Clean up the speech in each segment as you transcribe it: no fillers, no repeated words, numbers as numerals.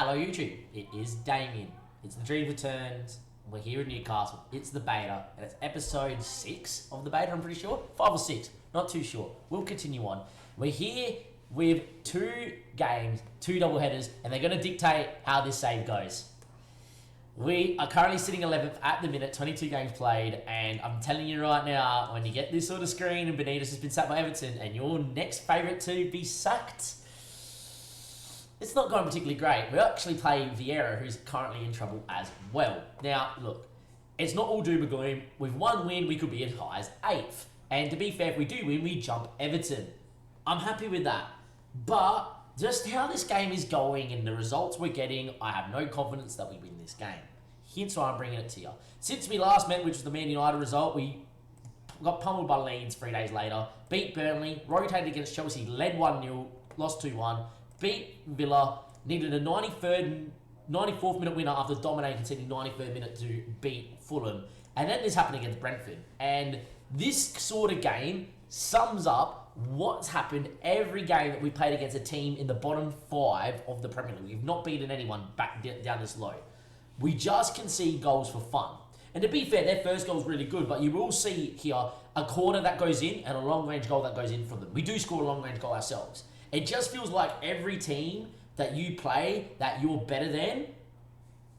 Hello YouTube, it is Damien. It's the Dream Returns. We're here in Newcastle. It's the beta, and it's episode 6 of the beta, I'm pretty sure. 5 or 6, not too sure. We'll continue on. We're here with 2 games, 2 double headers, and they're going to dictate how this save goes. We are currently sitting 11th at the minute, 22 games played, and I'm telling you right now, when you get this sort of screen and Benitez has been sacked by Everton and your next favourite to be sacked, it's not going particularly great. We actually play Vieira, who's currently in trouble as well. Now, look, it's not all doom and gloom. With one win, we could be as high as 8th. And to be fair, if we do win, we jump Everton. I'm happy with that. But just how this game is going and the results we're getting, I have no confidence that we win this game. Hence why I'm bringing it to you. Since we last met, which was the Man United result, we got pummeled by Leeds 3 days later, beat Burnley, rotated against Chelsea, led 1-0, lost 2-1, beat Villa, needed a 94th minute winner after dominating, conceding 93rd minute to beat Fulham. And then this happened against Brentford. And this sort of game sums up what's happened every game that we played against a team in the bottom 5 of the Premier League. We've not beaten anyone back down this low. We just concede goals for fun. And to be fair, their first goal is really good, but you will see here a corner that goes in and a long-range goal that goes in from them. We do score a long-range goal ourselves. It just feels like every team that you play that you're better than,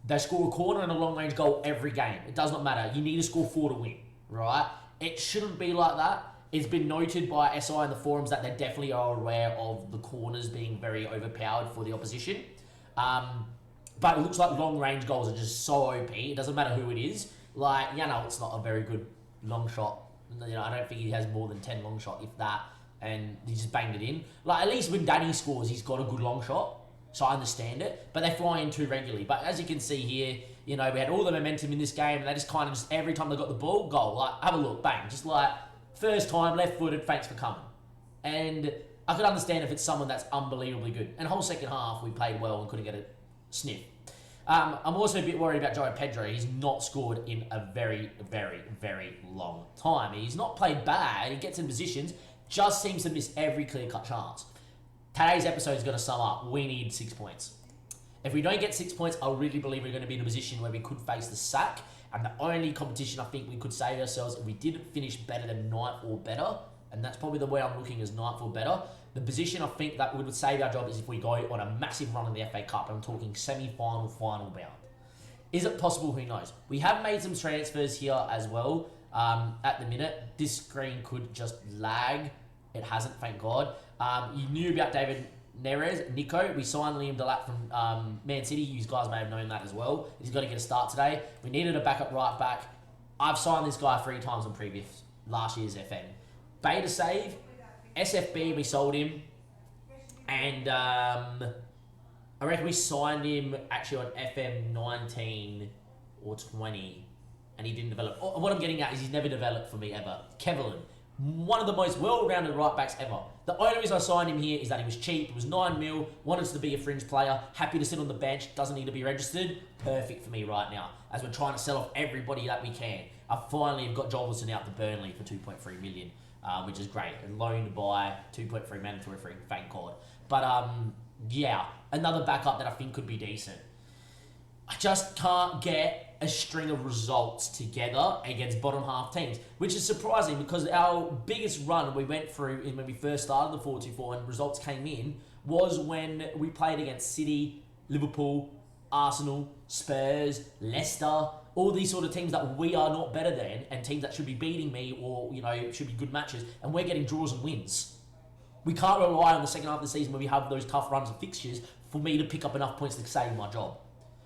they score a corner and a long-range goal every game. It does not matter. You need to score 4 to win, right? It shouldn't be like that. It's been noted by SI in the forums that they definitely are aware of the corners being very overpowered for the opposition. But it looks like long-range goals are just so OP. It doesn't matter who it is. Like, it's not a very good long shot. I don't think he has more than 10 long shot, if that. And he just banged it in. Like, at least when Danny scores, he's got a good long shot. So I understand it. But they fly in too regularly. But as you can see here, we had all the momentum in this game. And they just kind of every time they got the ball, goal. Like, have a look, bang. Just like, first time, left-footed, thanks for coming. And I could understand if it's someone that's unbelievably good. And the whole second half, we played well and couldn't get a sniff. I'm also a bit worried about João Pedro. He's not scored in a very, very, very long time. He's not played bad. He gets in positions, just seems to miss every clear-cut chance. Today's episode is going to sum up. We need 6 points. If we don't get 6 points, I really believe we're going to be in a position where we could face the sack. And the only competition I think we could save ourselves if we didn't finish better than 9th or better, and that's probably the way I'm looking as 9th or better, the position I think that would save our job is if we go on a massive run in the FA Cup. I'm talking semi-final, final bound. Is it possible? Who knows? We have made some transfers here as well. At the minute, this screen could just lag. It hasn't, thank God. You knew about David Neres, Nico. We signed Liam Delap from Man City. You guys may have known that as well. He's got to get a start today. We needed a backup right back. I've signed this guy 3 times on last year's FM. Beta save, SFB, we sold him. And I reckon we signed him actually on FM19 or 20. And he didn't develop. What I'm getting at is he's never developed for me ever. Kevlin. One of the most well-rounded right-backs ever. The only reason I signed him here is that he was cheap. It was 9 mil, wanted to be a fringe player, happy to sit on the bench, doesn't need to be registered. Perfect for me right now, as we're trying to sell off everybody that we can. I finally have got Joelson out to Burnley for 2.3 million, which is great. And loaned by 2.3 mandatory free, thank God. But yeah, another backup that I think could be decent. I just can't get a string of results together against bottom half teams, which is surprising because our biggest run we went through when we first started the 4-2-4 and results came in was when we played against City, Liverpool, Arsenal, Spurs, Leicester, all these sort of teams that we are not better than and teams that should be beating me or, should be good matches, and we're getting draws and wins. We can't rely on the second half of the season when we have those tough runs of fixtures for me to pick up enough points to save my job.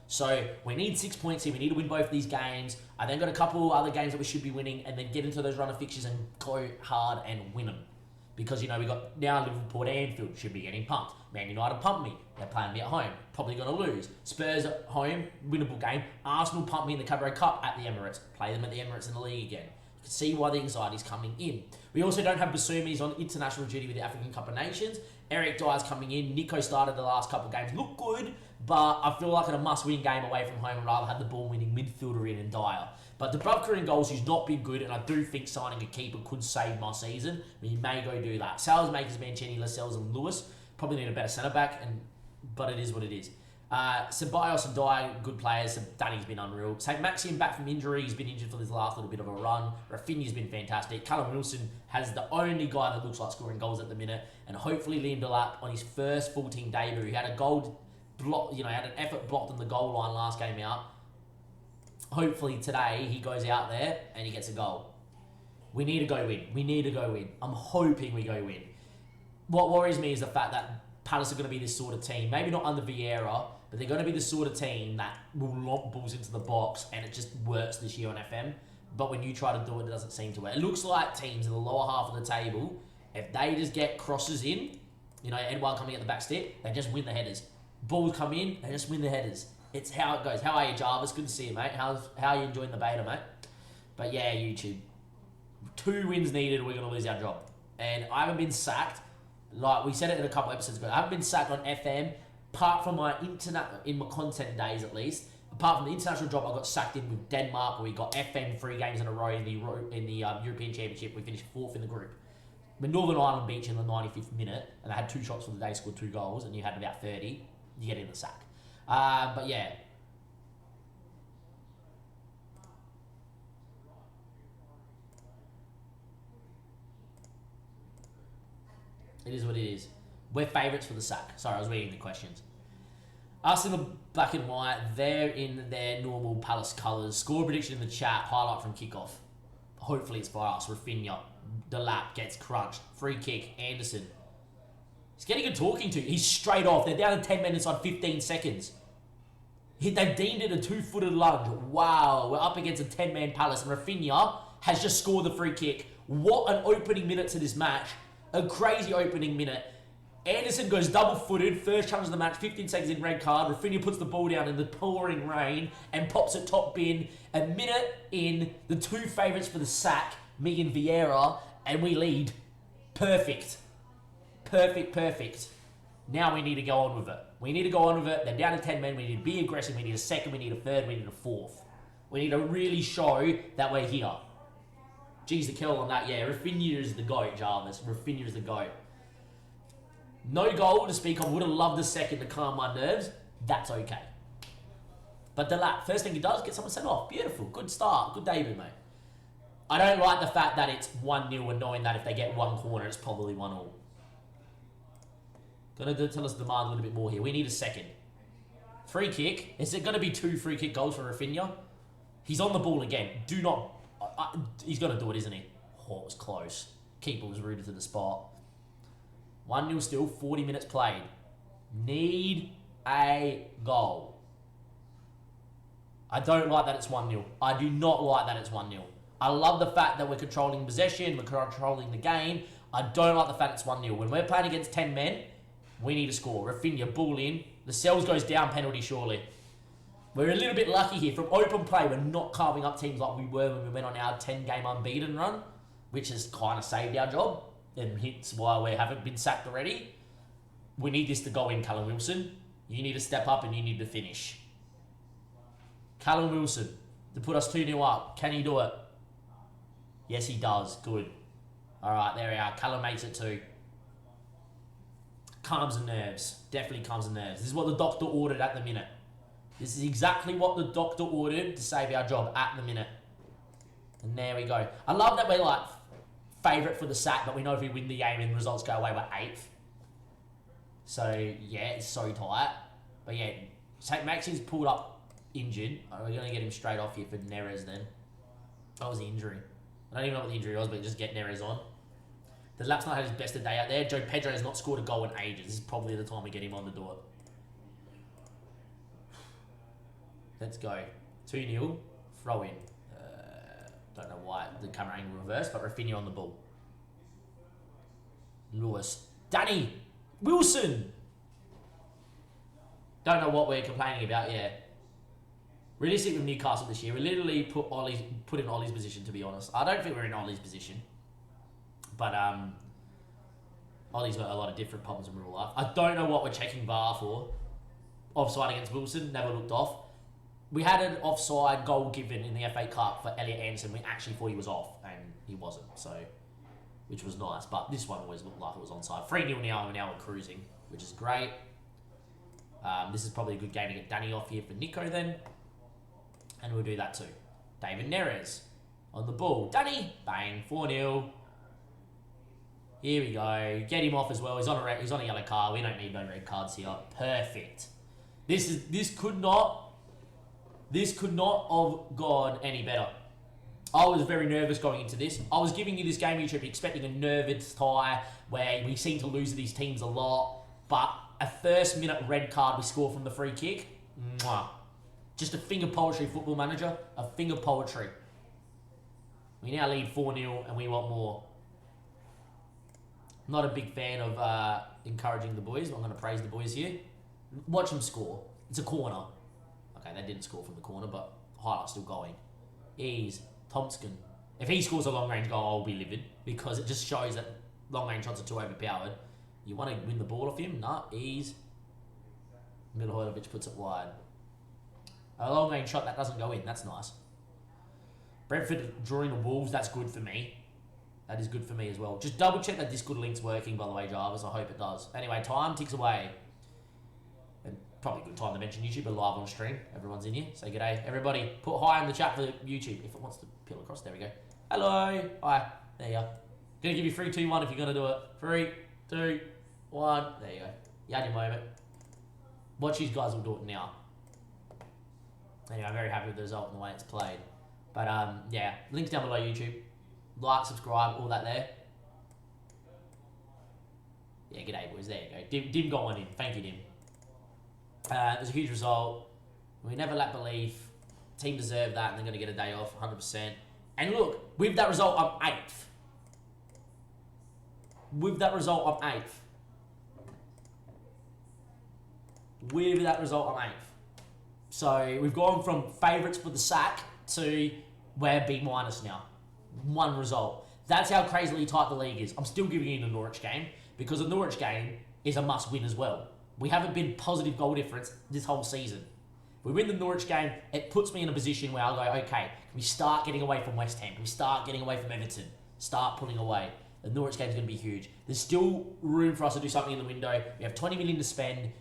So we need 6 points here. We need to win both these games. I then got a couple other games that we should be winning and then get into those run of fixtures and go hard and win them. Because, we got now Liverpool at Anfield, should be getting pumped. Man United pumped me. They're playing me at home. Probably going to lose. Spurs at home, winnable game. Arsenal pumped me in the Carabao Cup at the Emirates. Play them at the Emirates in the league again. You can see why the anxiety is coming in. We also don't have Basumi. He's on international duty with the African Cup of Nations. Eric Dyer's coming in. Nico started the last couple of games. Look good, but I feel like in a must-win game away from home, I'd rather have the ball-winning midfielder in and Dyer. But Dubravka in goals, he's not been good, and I do think signing a keeper could save my season. We may go do that. Sales makers, Mancini, Lascelles, and Lewis probably need a better centre-back, but it is what it is. Ceballos and Dye, good players. Danny's been unreal. St. Maximin back from injury. He's been injured for this last little bit of a run. Rafinha's been fantastic. Callum Wilson has the only guy that looks like scoring goals at the minute. And hopefully Liam Delap on his first full-team debut. He had a goal block, had an effort blocked on the goal line last game out. Hopefully today he goes out there and he gets a goal. We need to go win. We need to go win. I'm hoping we go win. What worries me is the fact that Palace are going to be this sort of team, maybe not under Vieira, but they're going to be the sort of team that will lob balls into the box and it just works this year on FM. But when you try to do it, it doesn't seem to work. It looks like teams in the lower half of the table, if they just get crosses in, Edouard coming at the back stick, they just win the headers. Balls come in, they just win the headers. It's how it goes. How are you, Jarvis? Good to see you, mate. How are you enjoying the beta, mate? But yeah, YouTube. 2 wins needed, we're going to lose our job. And I haven't been sacked. Like we said it in a couple episodes ago, I haven't been sacked on FM, apart from in my content days at least. Apart from the international job, I got sacked in with Denmark, where we got FM 3 games in a row in the European Championship. We finished 4th in the group. When Northern Ireland beat you in the 95th minute, and they had 2 shots for the day, scored 2 goals, and you had about 30, you get in the sack. But yeah. It is what it is. We're favourites for the sack. Sorry, I was reading the questions. Us in the black and white, they're in their normal Palace colours. Score prediction in the chat, highlight from kickoff. Hopefully it's for us. Rafinha, Delap gets crunched. Free kick, Anderson. He's getting a talking to. He's straight off. They're down to 10 minutes on 15 seconds. They've deemed it a 2-footed lunge. Wow, we're up against a 10-man Palace. And Rafinha has just scored the free kick. What an opening minute to this match. A crazy opening minute. Anderson goes double-footed, first challenge of the match, 15 seconds in red card. Rafinha puts the ball down in the pouring rain and pops it top bin. A minute in, the 2 favourites for the sack, me and Vieira, and we lead. Perfect. Perfect. Now we need to go on with it. We need to go on with it. They're down to 10 men. We need to be aggressive. We need a second. We need a third. We need a fourth. We need to really show that we're here. Geez, the kill on that. Yeah, Rafinha is the GOAT, Jarvis. Rafinha is the GOAT. No goal to speak of. Would have loved a second to calm my nerves. That's okay. But Delap, first thing he does, get someone sent off. Beautiful. Good start. Good debut, mate. I don't like the fact that it's 1-0 and knowing that if they get one corner, it's probably 1-1. Gonna tell us demand a little bit more here. We need a second. Free kick. Is it gonna be 2 free kick goals for Rafinha? He's on the ball again. Do not... he's gonna do it, isn't he? Oh, it was close. Keeper was rooted to the spot. 1-0 still, 40 minutes played. Need a goal. I don't like that it's 1-0. I do not like that it's 1-0. I love the fact that we're controlling possession, we're controlling the game. I don't like the fact it's 1-0. When we're playing against 10 men, we need to score. Rafinha, ball in. The Cells goes down, penalty surely. We're a little bit lucky here. From open play, we're not carving up teams like we were when we went on our 10-game unbeaten run, which has kind of saved our job. And hence why we haven't been sacked already. We need this to go in, Callum Wilson. You need to step up and you need to finish. Callum Wilson, to put us 2-0 up. Can he do it? Yes, he does. Good. All right, there we are. Callum makes it 2. Calms the nerves. Definitely calms the nerves. This is what the doctor ordered at the minute. This is exactly what the doctor ordered to save our job at the minute. And there we go. I love that we're like favourite for the sack, but we know if we win the game and results go away, we're 8th. So, yeah, it's so tight. But yeah, St. Maxi's pulled up injured. We're going to get him straight off here for Neres then. That was the injury. I don't even know what the injury was, but just get Neres on. The Lap's not had his best day out there. Joe Pedro has not scored a goal in ages. This is probably the time we get him on to do it. Let's go. 2-0. Throw in. Don't know why the camera angle reversed, but Rafinha on the ball. Lewis. Danny. Wilson. Don't know what we're complaining about, yeah. Realistic with Newcastle this year. We literally put in Ollie's position, to be honest. I don't think we're in Ollie's position. But Ollie's got a lot of different problems in real life. I don't know what we're checking VAR for. Offside against Wilson. Never looked off. We had an offside goal given in the FA Cup for Elliot Anderson. We actually thought he was off, and he wasn't, so which was nice. But this one always looked like it was onside. 3-0 now, and now we're cruising, which is great. This is probably a good game to get Danny off here for Nico then. And we'll do that too. David Neres on the ball. Danny, bang, 4-0. Here we go. Get him off as well. He's on a yellow card. We don't need no red cards here. Perfect. This could not have gone any better. I was very nervous going into this. I was giving you this game YouTube expecting a nervous tie where we seem to lose to these teams a lot, but a first minute red card we score from the free kick. Mwah. Just a finger poetry, Football Manager. A finger poetry. We now lead 4-0 and we want more. Not a big fan of encouraging the boys, but I'm going to praise the boys here. Watch them score. It's a corner. Okay, they didn't score from the corner, but highlight's still going. Ease. Thompson. If he scores a long-range goal, I'll be livid because it just shows that long-range shots are too overpowered. You want to win the ball off him? Nah, ease. Milhojlovic puts it wide. A long-range shot that doesn't go in. That's nice. Brentford drawing the Wolves. That's good for me. That is good for me as well. Just double check that this good link's working, by the way, Jarvis. I hope it does. Anyway, time ticks away. And probably a good time to mention YouTube, but live on stream. Everyone's in here. Say g'day. Everybody, put hi in the chat for YouTube if it wants to peel across. There we go. Hello. Hi. There you go. Gonna give you 3, 2, 1 if you're gonna do it. 3, 2, 1. There you go. You had your moment. Watch these guys will do it now. Anyway, I'm very happy with the result and the way it's played. But yeah, links down below YouTube. Like, subscribe, all that there. Yeah, g'day boys, there you go. Dim got one in, thank you Dim. It was a huge result. We never lack belief. Team deserved that and they're going to get a day off, 100%. And look, with that result, I'm 8th. With that result, I'm 8th. With that result, I'm 8th. So we've gone from favourites for the sack to we're B- now. One result. That's how crazily tight the league is. I'm still giving you the Norwich game because the Norwich game is a must win as well. We haven't been positive goal difference this whole season. If we win the Norwich game, it puts me in a position where I'll go, okay, can we start getting away from West Ham? Can we start getting away from Everton? Start pulling away. The Norwich game is going to be huge. There's still room for us to do something in the window. We have 20 million to spend.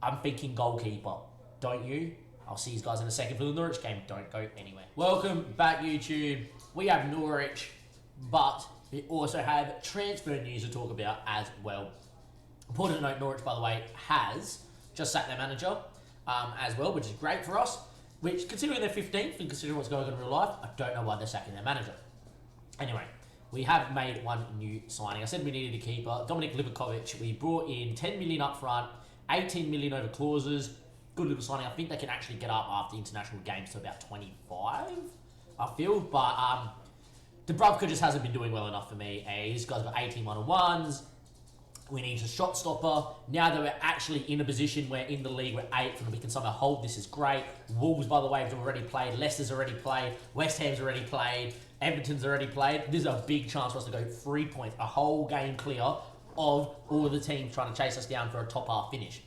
I'm thinking goalkeeper. Don't you? I'll see you guys in a second for the Norwich game. Don't go anywhere. Welcome back, YouTube. We have Norwich, but we also have transfer news to talk about as well. Important note, Norwich, by the way, has just sacked their manager as well, which is great for us. Which, considering they're 15th and considering what's going on in real life, I don't know why they're sacking their manager. Anyway, we have made one new signing. I said we needed a keeper. Dominic Livakovic. We brought in 10 million up front, 18 million over clauses. Good little signing. I think they can actually get up after international games to about 25, I feel. But Dubravka just hasn't been doing well enough for me. This guy's got 18 one-on-ones. We need a shot stopper. Now that we're actually in a position where in the league we're 8th and we can somehow hold this is great. Wolves, by the way, have already played. Leicester's already played. West Ham's already played. Everton's already played. This is a big chance for us to go 3 points, a whole game clear of all of the teams trying to chase us down for a top half finish.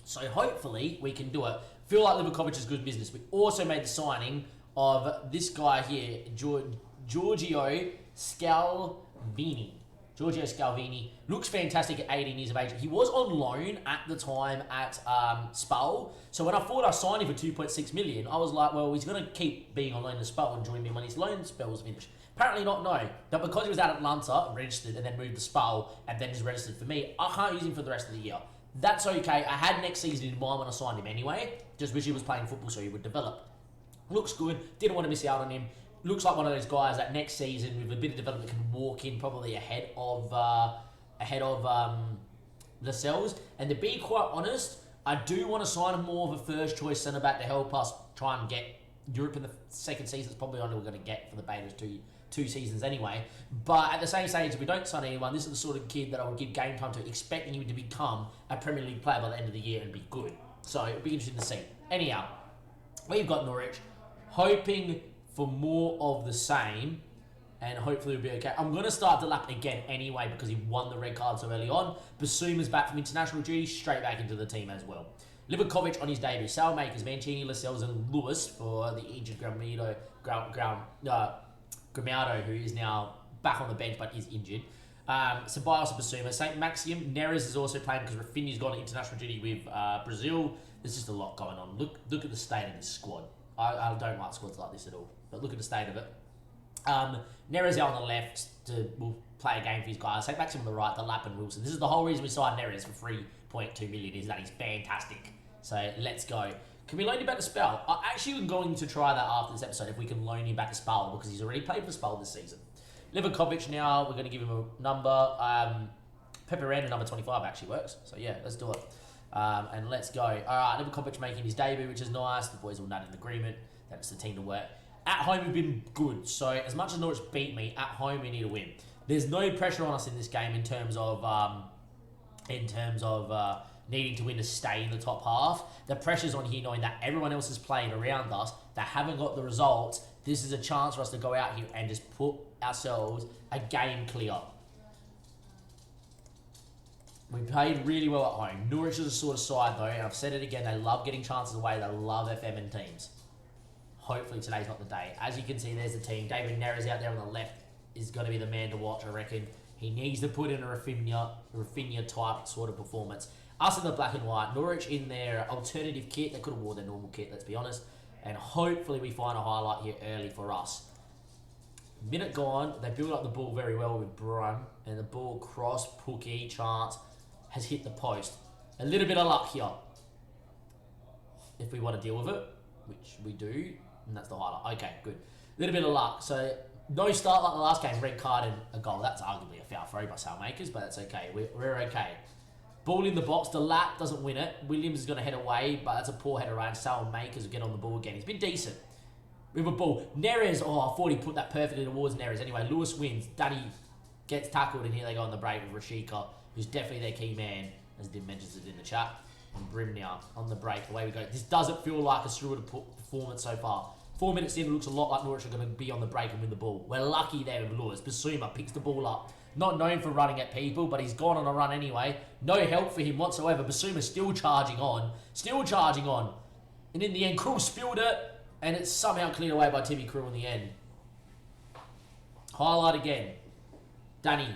So hopefully we can do it. Feel like Livakovic is good business. We also made the signing of this guy here, Giorgio Scalvini. Giorgio Scalvini looks fantastic at 18 years of age. He was on loan at the time at Spal. So when I thought I signed him for 2.6 million, I was like, well, he's going to keep being on loan to Spal and join me when his loan spell was finished. Apparently not, no. But because he was at Atlanta, registered, and then moved to Spal, and then just registered for me, I can't use him for the rest of the year. That's okay. I had next season in mind when I signed him anyway. Just wish he was playing football so he would develop. Looks good. Didn't want to miss out on him. Looks like one of those guys that next season with a bit of development can walk in probably ahead of Lascelles. And to be quite honest, I do want to sign him more of a first choice centre back to help us try and get Europe in the second season. It's probably only we're going to get for the Betas two seasons anyway. But at the same stage, if we don't sign anyone, this is the sort of kid that I would give game time to, expecting him to become a Premier League player by the end of the year and be good. So it'll be interesting to see. Anyhow, we've got Norwich, hoping for more of the same, and hopefully it'll be okay. I'm going to start Delap again anyway because he won the red card so early on. Basuma's back from international duty, straight back into the team as well. Livakovic on his debut. Salmakers, Mancini, Lascelles, and Lewis for the injured Gramado, who is now back on the bench but is injured. Ceballos and Basuma. St. Maxim, Neres is also playing because Rafinha's gone on international duty with Brazil. There's just a lot going on. Look at the state of this squad. I don't like squads like this at all, but look at the state of it. Neres out on the left will play a game for his guys. St. Maxim on the right, the Lap and Wilson. This is the whole reason we signed Neres for 3.2 million, is that he's fantastic. So let's go. Can we loan him back to Spal? I actually am going to try that after this episode, if we can loan him back to Spal, because he's already played for Spal this season. Livakovic now, we're going to give him a number. Peperana number 25 actually works. So yeah, let's do it. And let's go. All right, Livakovic making his debut, which is nice. The boys all nut in agreement. That's the team to work. At home, we've been good. So as much as Norwich beat me, at home we need to win. There's no pressure on us in this game in terms of needing to win to stay in the top half. The pressure's on here knowing that everyone else is playing around us that haven't got the results. This is a chance for us to go out here and just put ourselves a game clear. We played really well at home. Norwich is a sort of side though, and I've said it again, they love getting chances away. They love FM and teams. Hopefully today's not the day. As you can see, there's the team. David Neres out there on the left is going to be the man to watch, I reckon. He needs to put in a Rafinha type sort of performance. Us in the black and white, Norwich in their alternative kit. They could have worn their normal kit, let's be honest. And hopefully we find a highlight here early for us. Minute gone, they build up the ball very well with Brum. And the ball cross, Pookie, chance, has hit the post. A little bit of luck here. If we want to deal with it, which we do. And that's the highlight. Okay, good. A little bit of luck. So, no start like the last game. Red card and a goal. That's arguably a foul throw by Sailmakers, but that's okay. We're okay. Ball in the box. The lap doesn't win it. Williams is going to head away, but that's a poor header around. Sailmakers will get on the ball again. He's been decent. With a ball. Neres, I thought he put that perfectly towards Neres. Anyway, Lewis wins. Danny gets tackled, and here they go on the break with Rashika, who's definitely their key man, as Dim mentions it in the chat. And Brim now on the break. Away we go. This doesn't feel like a Stewart performance so far. 4 minutes in, it looks a lot like Norwich are going to be on the break and win the ball. We're lucky there with Lewis. Basuma picks the ball up. Not known for running at people, but he's gone on a run anyway. No help for him whatsoever. Basuma still charging on. Still charging on. And in the end, Krul spilled it, and it's somehow cleared away by Timmy Krul in the end. Highlight again. Danny.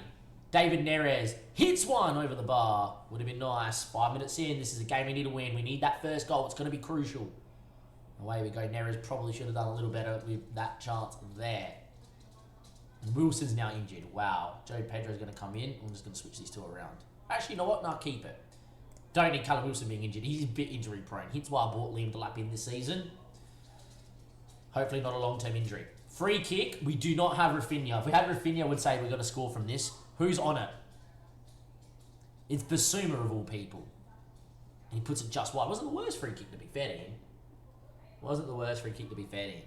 David Neres hits one over the bar. Would have been nice. 5 minutes in. This is a game we need to win. We need that first goal. It's going to be crucial. Away we go. Neres probably should have done a little better with that chance there. And Wilson's now injured. Wow. Joe Pedro's going to come in. I'm just going to switch these two around. Actually, you know what? No, keep it. Don't need Callum Wilson being injured. He's a bit injury prone. Hence why I bought Liam Delap in this season. Hopefully not a long-term injury. Free kick. We do not have Rafinha. If we had Rafinha, I would say we're going to score from this. Who's on it? It's Basuma of all people. And he puts it just wide. Wasn't the worst free kick to be fair to him. Wasn't the worst free kick to be fair to him.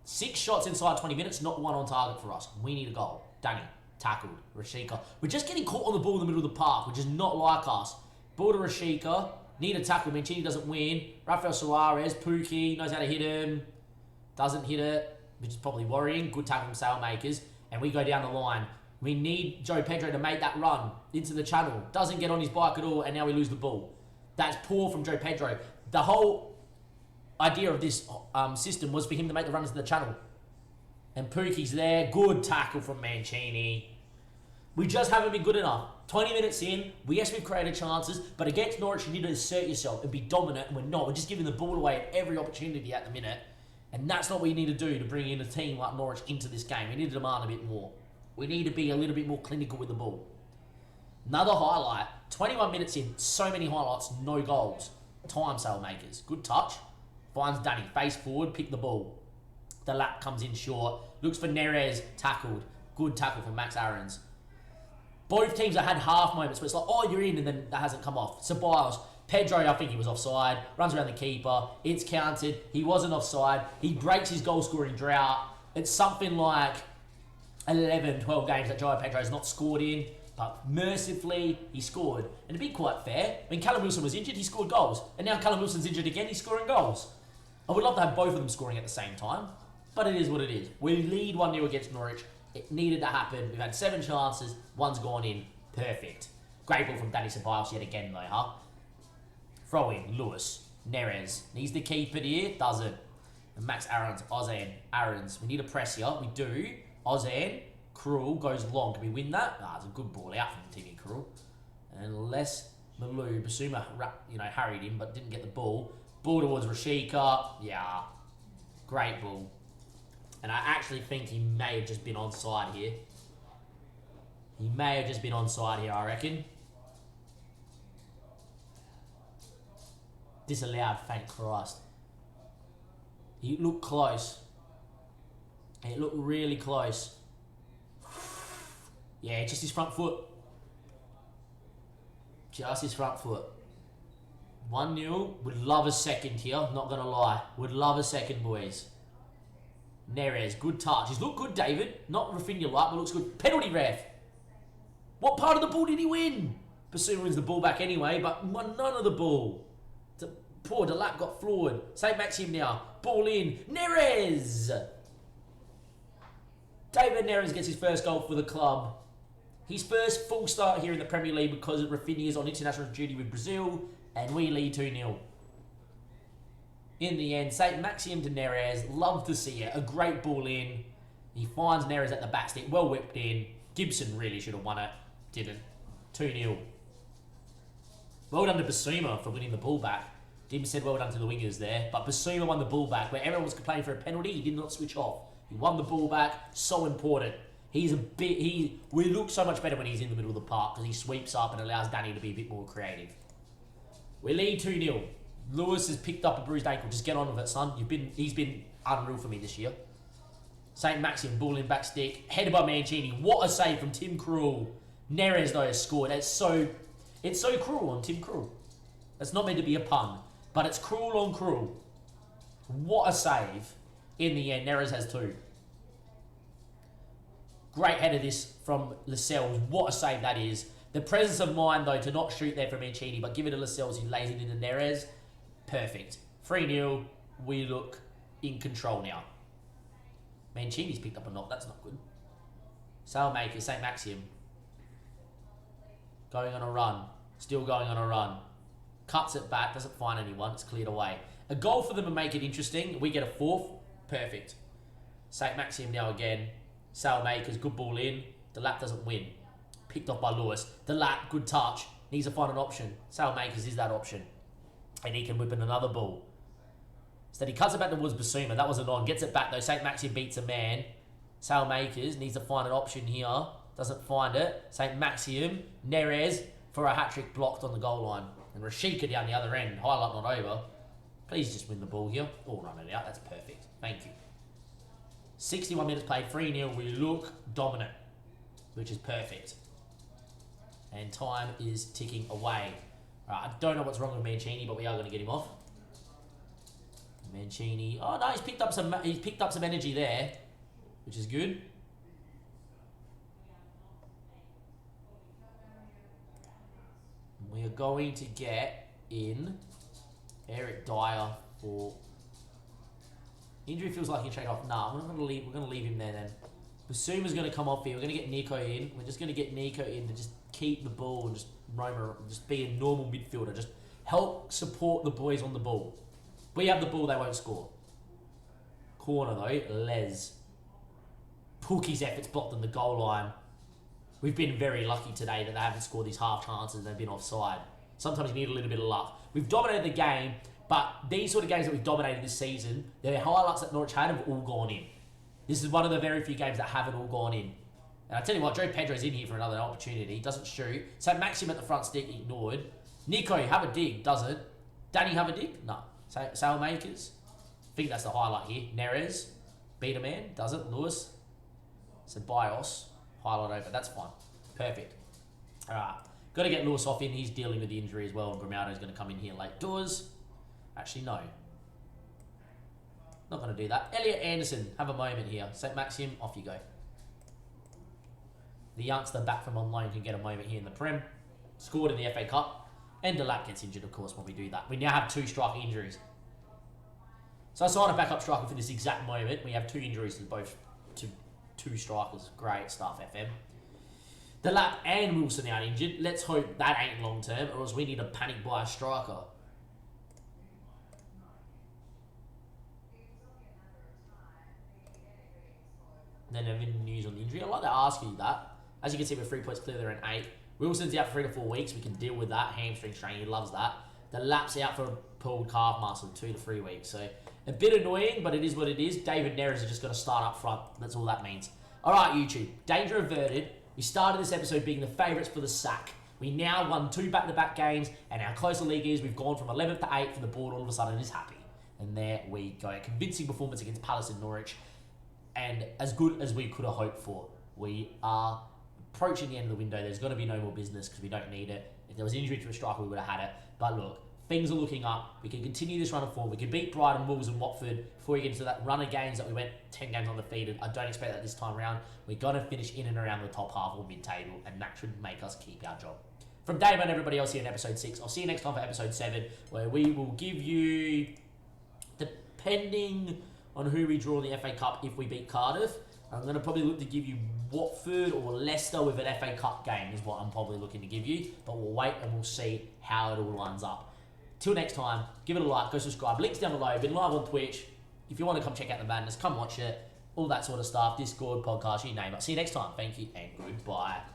6 shots inside 20 minutes, not one on target for us. We need a goal. Danny, tackled. Rashika. We're just getting caught on the ball in the middle of the park, which is not like us. Ball to Rashika. Need a tackle. Mancini doesn't win. Rafael Suarez, Pookie, knows how to hit him. Doesn't hit it, which is probably worrying. Good tackle from Sailmakers. And we go down the line. We need Joe Pedro to make that run into the channel. Doesn't get on his bike at all, and now we lose the ball. That's poor from Joe Pedro. The whole idea of this system was for him to make the runs to the channel. And Pookie's there. Good tackle from Mancini. We just haven't been good enough. 20 minutes in, yes, we've created chances, but against Norwich, you need to assert yourself and be dominant, and we're not. We're just giving the ball away at every opportunity at the minute, and that's not what you need to do to bring in a team like Norwich into this game. We need to demand a bit more. We need to be a little bit more clinical with the ball. Another highlight. 21 minutes in, so many highlights, no goals. Time Sailmakers. Good touch. Finds Danny. Face forward, pick the ball. The lap comes in short. Looks for Neres, tackled. Good tackle from Max Aarons. Both teams have had half moments where it's like, oh, you're in, and then that hasn't come off. Ceballos, Pedro, I think he was offside. Runs around the keeper. It's counted. He wasn't offside. He breaks his goal-scoring drought. It's something like 11, 12 games that Joao Pedro's not scored in, but mercifully, he scored. And to be quite fair, when Callum Wilson was injured, he scored goals. And now Callum Wilson's injured again, he's scoring goals. I would love to have both of them scoring at the same time, but it is what it is. We lead 1-0 against Norwich. It needed to happen. We've had 7 chances, 1's gone in. Perfect. Great ball from Danny Ceballos yet again though, huh? Throw in, Lewis, Neres. Needs to keep it here, doesn't. And Max Aarons, Ozan, Aarons. We need a press here, we do. Ozan, Krul goes long. Can we win that? Ah, it's a good ball out from Timmy Krul. And Les Malou, Basuma, harried him but didn't get the ball. Ball towards Rashika. Yeah. Great ball. And I actually think he may have just been onside here. He may have just been onside here, I reckon. Disallowed, thank Christ. He looked close. It looked really close. Yeah, just his front foot. Just his front foot. 1-0. Would love a second here, not going to lie. Would love a second, boys. Neres, good touch. He's looked good, David. Not Rafinha like, but looks good. Penalty ref. What part of the ball did he win? Basuma wins the ball back anyway, but won none of the ball. Poor Delap got floored. St. Maxim now. Ball in. Neres! David Neres gets his first goal for the club. His first full start here in the Premier League because Rafinha is on international duty with Brazil, and we lead 2-0. In the end, St. Maxim to Neres. Love to see it. A great ball in. He finds Neres at the back stick. Well whipped in. Gibson really should have won it. Didn't. 2-0. Well done to Basuma for winning the ball back. Dim said well done to the wingers there. But Basuma won the ball back. Where everyone was complaining for a penalty, he did not switch off. He won the ball back. So important. We look so much better when he's in the middle of the park because he sweeps up and allows Danny to be a bit more creative. We lead 2-0. Lewis has picked up a bruised ankle. Just get on with it, son. He's been unreal for me this year. St. Maxim, ball in back stick. Headed by Mancini. What a save from Tim Krul. Neres, though, has scored. It's so cruel on Tim Krul. That's not meant to be a pun. But it's cruel on Krul. What a save. In the end, Neres has 2. Great header this from Lascelles. What a save that is. The presence of mind, though, to not shoot there from Mancini, but give it to Lascelles, who lays it into Neres. Perfect. 3-0. We look in control now. Mancini's picked up a knock. That's not good. Sailmaker, St. Maxim. Going on a run. Still going on a run. Cuts it back. Doesn't find anyone. It's cleared away. A goal for them to make it interesting. We get a 4th. Perfect. St. Maxim now again. Sailmakers, good ball in. The lap doesn't win. Picked off by Lewis. The lap, good touch. Needs to find an option. Sailmakers is that option. And he can whip in another ball. Instead, he cuts it back towards Basuma. That wasn't on. Gets it back, though. St. Maxim beats a man. Sailmakers needs to find an option here. Doesn't find it. St. Maxim. Neres for a hat-trick blocked on the goal line. And Rashika down the other end. Highlight not over. Please just win the ball here. Or run it out. That's perfect. Thank you. 61 minutes played. 3-0. We look dominant. Which is perfect. And time is ticking away. Right, I don't know what's wrong with Mancini, but we are going to get him off. Mancini. Oh no, he's picked up some energy there, which is good. We are going to get in Eric Dyer for injury. Feels like he can shake off. Nah, we're going to leave him there then. Basuma's going to come off here. We're going to get Nico in. We're just going to get Nico in to just keep the ball and just roam around, just be a normal midfielder. Just help support the boys on the ball. We have the ball, they won't score. Corner though, Les. Pookie's efforts blocked on the goal line. We've been very lucky today that they haven't scored these half chances and they've been offside. Sometimes you need a little bit of luck. We've dominated the game, but these sort of games that we've dominated this season, the highlights that Norwich had have all gone in. This is one of the very few games that haven't all gone in. And I tell you what, Joe Pedro's in here for another opportunity. Doesn't shoot. So Maxim at the front stick, ignored. Nico, have a dig. Doesn't. Danny, have a dig? No. Sailmakers. I think that's the highlight here. Neres. Beat a man. Doesn't. Lewis. Ceballos. Highlight over. That's fine. Perfect. Alright. Got to get Lewis off in. He's dealing with the injury as well. And Grimaldo's going to come in here late doors. Actually, no. Not going to do that. Elliot Anderson, have a moment here. St. Maxim, off you go. The youngster back from on loan can get a moment here in the Prem. Scored in the FA Cup. And Delap gets injured, of course, when we do that. We now have 2 striker injuries. So I signed a backup striker for this exact moment. We have 2 injuries to both two strikers. Great stuff, FM. Delap and Wilson out injured. Let's hope that ain't long term, or else we need to panic buy a striker. then any news on the injury? I'd like to ask you that. As you can see, with 3 points clear, they're in 8. Wilson's out for 3 to 4 weeks. We can deal with that. Hamstring strain, he loves that. The Lap's out for a pulled calf muscle, 2 to 3 weeks. So a bit annoying, but it is what it is. David Neres is just going to start up front. That's all that means. All right, YouTube. Danger averted. We started this episode being the favourites for the sack. We now won 2 back-to-back games, and our closer league is we've gone from 11th to 8th, and the board all of a sudden is happy. And there we go. A convincing performance against Palace and Norwich, and as good as we could have hoped for. We are approaching the end of the window. There's got to be no more business because we don't need it. If there was injury to a striker, we would have had it. But look, things are looking up. We can continue this run of form. We can beat Brighton, Wolves and Watford before we get into that run of games that we went 10 games undefeated. I don't expect that this time around. We're going to finish in and around the top half or mid-table, and that should make us keep our job. From Dave and everybody else here in episode 6, I'll see you next time for episode 7, where we will give you, depending on who we draw in the FA Cup if we beat Cardiff, I'm going to probably look to give you Watford or Leicester with an FA Cup game is what I'm probably looking to give you. But we'll wait and we'll see how it all lines up. Till next time, give it a like, go subscribe. Links down below. Been live on Twitch. If you want to come check out the madness, come watch it. All that sort of stuff. Discord, podcast, you name it. See you next time. Thank you and goodbye.